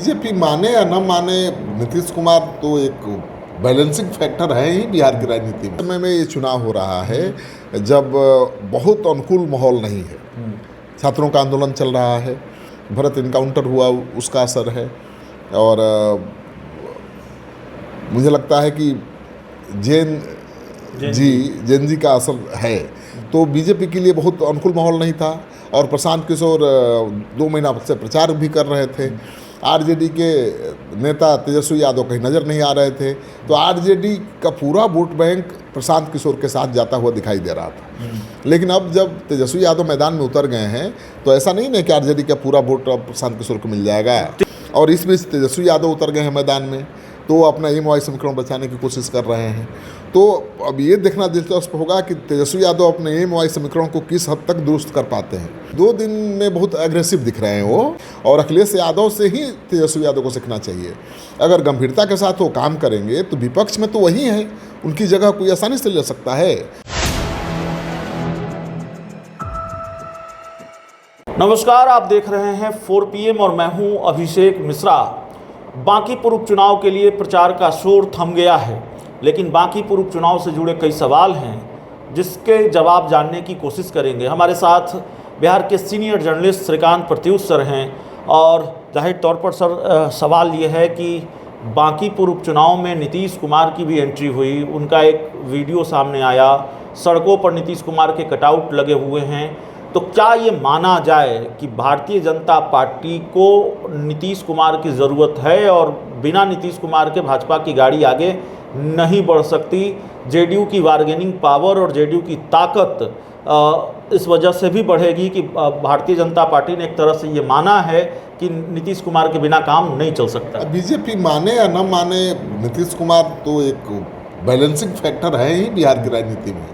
BJP माने या न माने, नीतीश कुमार तो एक बैलेंसिंग फैक्टर है ही बिहार की राजनीति में। समय में ये चुनाव हो रहा है जब बहुत अनुकूल माहौल नहीं है, छात्रों का आंदोलन चल रहा है, भरत इनकाउंटर हुआ उसका असर है, और मुझे लगता है कि जेन जी का असर है। तो बीजेपी के लिए बहुत अनुकूल माहौल नहीं था, और प्रशांत किशोर 2 महीना से प्रचार भी कर रहे थे। आरजेडी के नेता तेजस्वी यादव कहीं नज़र नहीं आ रहे थे, तो आरजेडी का पूरा वोट बैंक प्रशांत किशोर के साथ जाता हुआ दिखाई दे रहा था। लेकिन अब जब तेजस्वी यादव मैदान में उतर गए हैं, तो ऐसा नहीं है कि आरजेडी का पूरा वोट अब प्रशांत किशोर को मिल जाएगा। और इस बीच तेजस्वी यादव उतर गए हैं मैदान में, तो अपना एमवाई समीकरण बचाने की कोशिश कर रहे हैं। तो अब ये देखना दिलचस्प होगा कि तेजस्वी यादव अपने एमवाई समीकरण को किस हद तक दुरुस्त कर पाते हैं। 2 दिन में बहुत एग्रेसिव दिख रहे हैं वो, और अखिलेश यादव से ही तेजस्वी यादव को सीखना चाहिए। अगर गंभीरता के साथ वो काम करेंगे तो विपक्ष में तो वही है, उनकी जगह कोई आसानी से ले सकता है। नमस्कार, आप देख रहे हैं 4 PM और मैं हूं अभिषेक मिश्रा। बांकीपुर उपचुनाव के लिए प्रचार का शोर थम गया है, लेकिन बांकीपुर उपचुनाव से जुड़े कई सवाल हैं जिसके जवाब जानने की कोशिश करेंगे। हमारे साथ बिहार के senior journalist Shrikant Pratyush sir हैं, और जाहिर तौर पर सर सवाल ये है कि बांकीपुर उपचुनाव में नीतीश कुमार की भी एंट्री हुई, उनका एक वीडियो सामने आया, सड़कों पर नीतीश कुमार के कटआउट लगे हुए हैं। तो क्या ये माना जाए कि भारतीय जनता पार्टी को नीतीश कुमार की ज़रूरत है, और बिना नीतीश कुमार के भाजपा की गाड़ी आगे नहीं बढ़ सकती? जेडीयू की बार्गेनिंग पावर और जेडीयू की ताकत इस वजह से भी बढ़ेगी कि भारतीय जनता पार्टी ने एक तरह से ये माना है कि नीतीश कुमार के बिना काम नहीं चल सकता। बीजेपी माने या न माने, नीतीश कुमार तो एक बैलेंसिंग फैक्टर है ही बिहार की राजनीति में।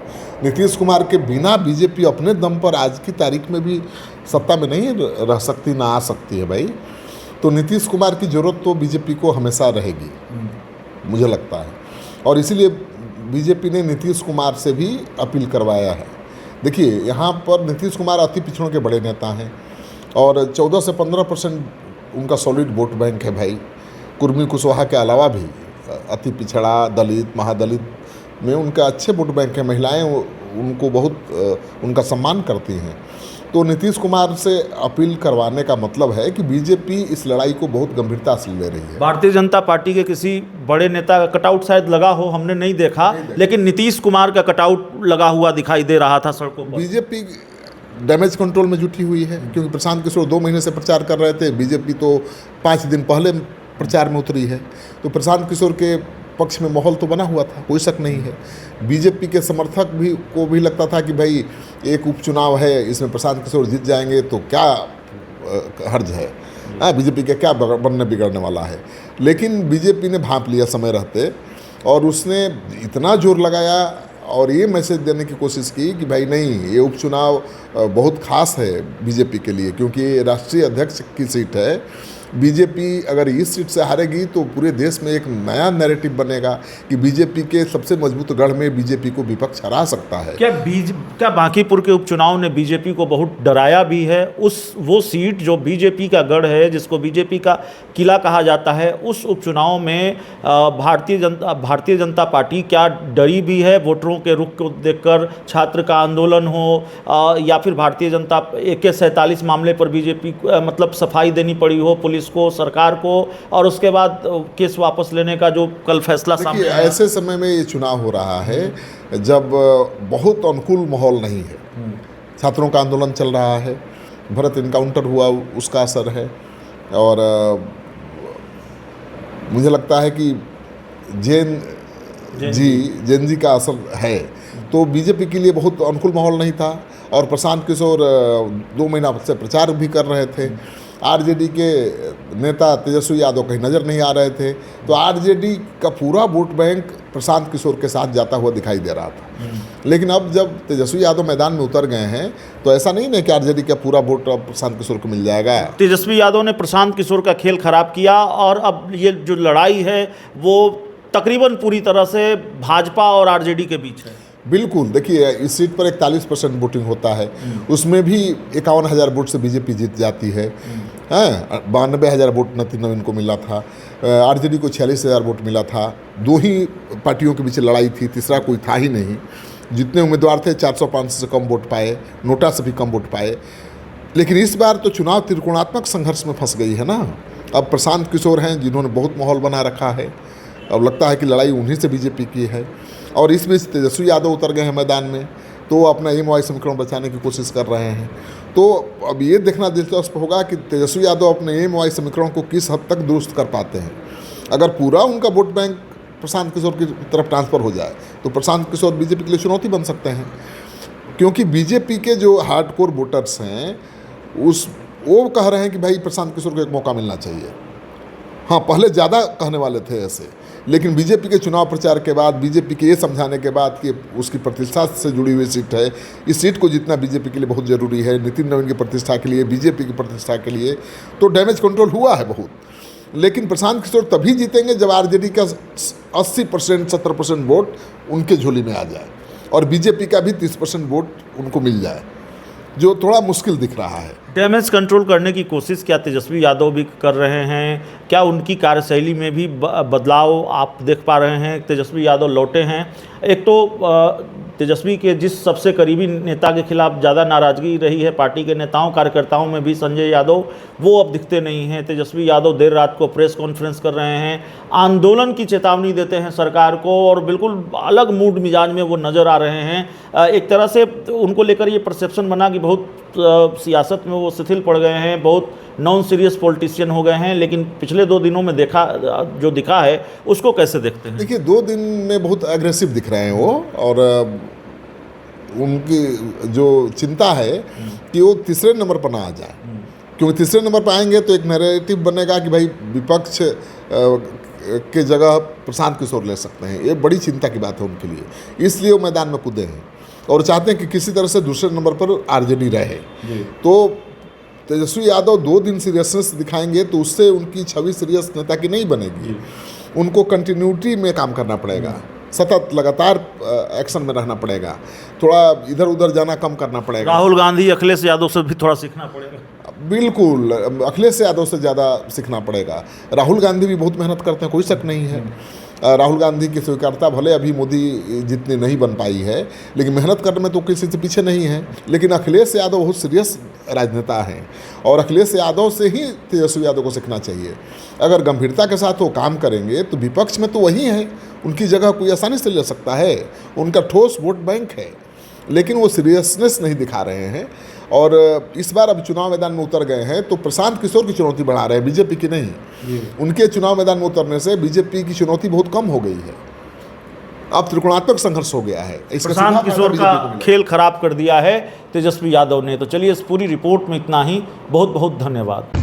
नीतीश कुमार के बिना बीजेपी अपने दम पर आज की तारीख में भी सत्ता में नहीं रह सकती, ना आ सकती है भाई। तो नीतीश कुमार की ज़रूरत तो बीजेपी को हमेशा रहेगी, मुझे लगता है, और इसीलिए बीजेपी ने नीतीश कुमार से भी अपील करवाया है। देखिए, यहाँ पर नीतीश कुमार अति पिछड़ों के बड़े नेता हैं, और 14 से 15% उनका सॉलिड वोट बैंक है भाई। कुर्मी कुशवाहा के अलावा भी अति पिछड़ा, दलित, महादलित में उनका अच्छे वोट बैंक है। महिलाएं उनको बहुत उनका सम्मान करती हैं। तो नीतीश कुमार से अपील करवाने का मतलब है कि बीजेपी इस लड़ाई को बहुत गंभीरता से ले रही है। भारतीय जनता पार्टी के किसी बड़े नेता का कटआउट शायद लगा हो, हमने नहीं देखा, लेकिन नीतीश कुमार का कटआउट लगा हुआ दिखाई दे रहा था सड़कों पर। बीजेपी डैमेज कंट्रोल में जुटी हुई है, क्योंकि प्रशांत किशोर 2 महीने से प्रचार कर रहे थे, बीजेपी तो 5 दिन पहले प्रचार में उतरी है। तो प्रशांत किशोर के पक्ष में माहौल तो बना हुआ था, कोई शक नहीं है। बीजेपी के समर्थक को भी लगता था कि भाई एक उपचुनाव है, इसमें प्रशांत किशोर जीत जाएंगे तो क्या हर्ज है, बीजेपी का क्या बनने बिगड़ने वाला है। लेकिन बीजेपी ने भांप लिया समय रहते, और उसने इतना जोर लगाया और ये मैसेज देने की कोशिश की कि भाई नहीं, ये उपचुनाव बहुत खास है बीजेपी के लिए, क्योंकि ये राष्ट्रीय अध्यक्ष की सीट है। बीजेपी अगर इस सीट से हारेगी तो पूरे देश में एक नया नैरेटिव बनेगा कि बीजेपी के सबसे मजबूत गढ़ में बीजेपी को विपक्ष हरा सकता है। क्या बांकीपुर के उपचुनाव ने बीजेपी को बहुत डराया भी है? वो सीट जो बीजेपी का गढ़ है, जिसको बीजेपी का किला कहा जाता है, उस उपचुनाव में भारतीय जनता पार्टी क्या डरी भी है? वोटरों के रुख को देखकर, छात्र का आंदोलन हो, या फिर भारतीय जनता AK-47 मामले पर बीजेपी मतलब सफाई देनी पड़ी हो पुलिस को, सरकार को, और उसके बाद केस वापस लेने का जो कल फैसला सामने आया। ऐसे समय में ये चुनाव हो रहा है जब बहुत अनुकूल माहौल नहीं है, छात्रों का आंदोलन चल रहा है, भरत इनकाउंटर हुआ उसका असर है, और मुझे लगता है कि जेन जी का असर है। तो बीजेपी के लिए बहुत अनुकूल माहौल नहीं था, और प्रशांत किशोर 2 महीना से प्रचार भी कर रहे थे। आरजेडी के नेता तेजस्वी यादव कहीं नज़र नहीं आ रहे थे, तो आरजेडी का पूरा वोट बैंक प्रशांत किशोर के साथ जाता हुआ दिखाई दे रहा था। लेकिन अब जब तेजस्वी यादव मैदान में उतर गए हैं, तो ऐसा नहीं है कि आरजेडी का पूरा वोट अब प्रशांत किशोर को मिल जाएगा। तेजस्वी यादव ने प्रशांत किशोर का खेल खराब किया, और अब ये जो लड़ाई है वो तकरीबन पूरी तरह से भाजपा और आरजेडी के बीच है। बिल्कुल, देखिए, इस सीट पर 41% वोटिंग होता है, उसमें भी 51,000 वोट से बीजेपी जीत जाती है। हैं 92,000 वोट नितिन नवीन को मिला था, आरजेडी को 46,000 वोट मिला था। दो ही पार्टियों के बीच लड़ाई थी, तीसरा कोई था ही नहीं। जितने उम्मीदवार थे 400-500 से कम वोट पाए, नोटा से भी कम वोट पाए। लेकिन इस बार तो चुनाव त्रिकोणात्मक संघर्ष में फंस गई है ना। अब प्रशांत किशोर हैं जिन्होंने बहुत माहौल बना रखा है, अब लगता है कि लड़ाई उन्हीं से बीजेपी की है। और इस बीच तेजस्वी यादव उतर गए हैं मैदान में, तो अपना एमवाई समीकरण बचाने की कोशिश कर रहे हैं। तो अब ये देखना दिलचस्प होगा कि तेजस्वी यादव अपने एमवाई समीकरण को किस हद तक दुरुस्त कर पाते हैं। अगर पूरा उनका वोट बैंक प्रशांत किशोर की तरफ ट्रांसफ़र हो जाए तो प्रशांत किशोर बीजेपी के लिए चुनौती बन सकते हैं, क्योंकि बीजेपी के जो हार्डकोर वोटर्स हैं वो कह रहे हैं कि भाई प्रशांत किशोर को एक मौका मिलना चाहिए। हाँ, पहले ज़्यादा कहने वाले थे ऐसे, लेकिन बीजेपी के चुनाव प्रचार के बाद, बीजेपी के ये समझाने के बाद कि उसकी प्रतिष्ठा से जुड़ी हुई सीट है, इस सीट को जीतना बीजेपी के लिए बहुत ज़रूरी है, नितिन नवीन की प्रतिष्ठा के लिए, बीजेपी की प्रतिष्ठा के लिए, तो डैमेज कंट्रोल हुआ है बहुत। लेकिन प्रशांत किशोर तभी जीतेंगे जब आरजेडी का 80% 70% वोट उनके झोली में आ जाए और बीजेपी का भी 30% वोट उनको मिल जाए, जो थोड़ा मुश्किल दिख रहा है। डैमेज कंट्रोल करने की कोशिश क्या तेजस्वी यादव भी कर रहे हैं? क्या उनकी कार्यशैली में भी बदलाव आप देख पा रहे हैं? तेजस्वी यादव लौटे हैं, एक तो तेजस्वी के जिस सबसे करीबी नेता के खिलाफ ज़्यादा नाराज़गी रही है पार्टी के नेताओं कार्यकर्ताओं में भी, संजय यादव, वो अब दिखते नहीं हैं। तेजस्वी यादव देर रात को प्रेस कॉन्फ्रेंस कर रहे हैं, आंदोलन की चेतावनी देते हैं सरकार को, और बिल्कुल अलग मूड मिजाज में वो नज़र आ रहे हैं। एक तरह से उनको लेकर ये परसेप्शन बना कि बहुत सियासत में वो शिथिल पड़ गए हैं, बहुत नॉन सीरियस पॉलिटिशियन हो गए हैं। लेकिन पिछले 2 दिनों में जो दिखा है उसको कैसे देखते हैं? देखिए, 2 दिन में बहुत एग्रेसिव दिख रहे हैं वो, और उनकी जो चिंता है कि वो तीसरे नंबर पर ना आ जाए, क्योंकि तीसरे नंबर पर आएंगे तो एक नैरेटिव बनेगा कि भाई विपक्ष के जगह प्रशांत किशोर ले सकते हैं। ये बड़ी चिंता की बात है उनके लिए, इसलिए वो मैदान में कूदे हैं और चाहते हैं कि किसी तरह से दूसरे नंबर पर आरजेडी रहे। तो तेजस्वी यादव 2 दिन सीरियसनेस दिखाएंगे तो उससे उनकी छवि सीरियस नेता की नहीं बनेगी। उनको कंटिन्यूटी में काम करना पड़ेगा, सतत लगातार एक्शन में रहना पड़ेगा, थोड़ा इधर उधर जाना कम करना पड़ेगा। राहुल गांधी अखिलेश यादव से भी थोड़ा सीखना पड़ेगा। बिल्कुल, अखिलेश यादव से ज़्यादा सीखना पड़ेगा। राहुल गांधी भी बहुत मेहनत करते हैं, कोई शक नहीं है। राहुल गांधी की स्वीकार्यता भले अभी मोदी जितनी नहीं बन पाई है, लेकिन मेहनत करने में तो किसी से पीछे नहीं है। लेकिन अखिलेश यादव बहुत सीरियस राजनेता हैं और अखिलेश यादव से ही तेजस्वी यादव को सीखना चाहिए। अगर गंभीरता के साथ वो काम करेंगे तो विपक्ष में तो वही है, उनकी जगह कोई आसानी से ले सकता है, उनका ठोस वोट बैंक है, लेकिन वो सीरियसनेस नहीं दिखा रहे हैं। और इस बार अब चुनाव मैदान में उतर गए हैं तो प्रशांत किशोर की चुनौती बढ़ा रहे हैं, बीजेपी की नहीं। उनके चुनाव मैदान में उतरने से बीजेपी की चुनौती बहुत कम हो गई है, अब त्रिकोणात्मक संघर्ष हो गया है। प्रशांत किशोर का खेल खराब कर दिया है तेजस्वी यादव ने। तो चलिए, इस पूरी रिपोर्ट में इतना ही। बहुत बहुत धन्यवाद।